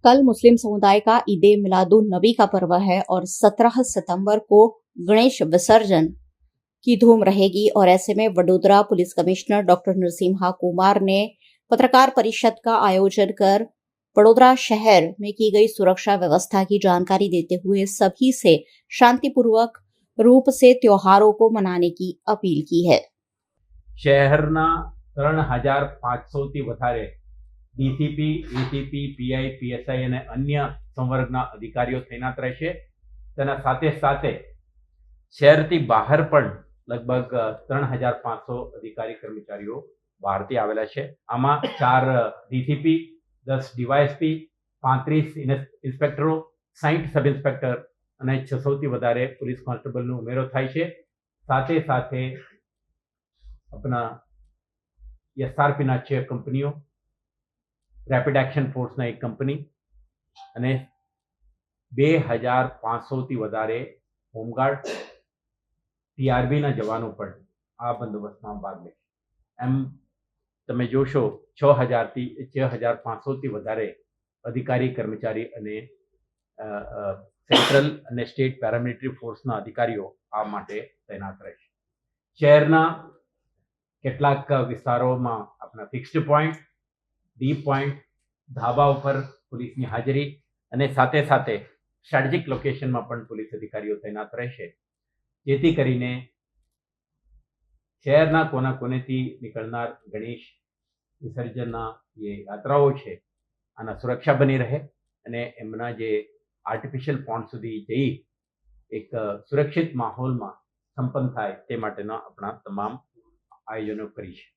कल मुस्लिम समुदाय का ईद मिलादुन नबी का पर्व है और 17 सितंबर को गणेश विसर्जन की धूम रहेगी। और ऐसे में Vadodara police commissioner doctor Narasimha Kumar ने पत्रकार परिषद का आयोजन कर वडोदरा शहर में की गई सुरक्षा व्यवस्था की जानकारी देते हुए सभी से शांतिपूर्वक रूप से त्योहारों को मनाने की अपील की है। શહેરના 3500થી વધારે ડીસીપી, એસીપી, પીઆઈ, પીએસઆઈ અને અન્ય સંવર્ગના અધિકારીઓ તૈનાત રહેશે। તેના સાથે સાથે શહેરથી બહાર પણ લગભગ 3500 અધિકારી કર્મચારીઓ બહારથી આવેલા છે। આમાં 4 ડીસીપી, 10 ડીવાયએસપી, 35 ઇન્સ્પેક્ટરો, 60 સબ ઇન્સ્પેક્ટર અને 600થી વધારે પોલીસ કોન્સ્ટેબલનો ઉમેરો થાય છે। સાથે સાથે अपना एसआरपी ना 6 कंपनीओ, रेपिड एक्शन फोर्स ना 1 कंपनी અને 2500 થી વધારે હોમગાર્ડ, ટીઆરબી ના જવાનો પણ આ બંદોબસ્તમાં ભાગ લેશે। એમ તમે જોશો 6500 થી વધારે અધિકારી કર્મચારી અને સેન્ટ્રલ અને સ્ટેટ પેરામિલિટરી ફોર્સના અધિકારીઓ આ માટે તૈનાત રહેશે। શહેરના કેટલાક વિસ્તારોમાં આપણા ફિક્સ્ડ પોઈન્ટ, ડી પોઈન્ટ, ધાબા ઉપર પોલીસની હાજરી અને સાથે સાથે સ્ટ્રેટેજિક લોકેશનમાં પણ પોલીસ અધિકારીઓ તૈનાત રહેશે, જેથી કરીને શહેરના કોના કોનેથી નીકળનાર ગણેશ વિસર્જનના જે યાત્રાઓ છે આના સુરક્ષા બની રહે અને એમના જે આર્ટિફિશિયલ પોન્ડ સુધી જઈ એક સુરક્ષિત માહોલમાં સંપન્ન થાય તે માટેના આપણા તમામ આયોજનો કરી છે।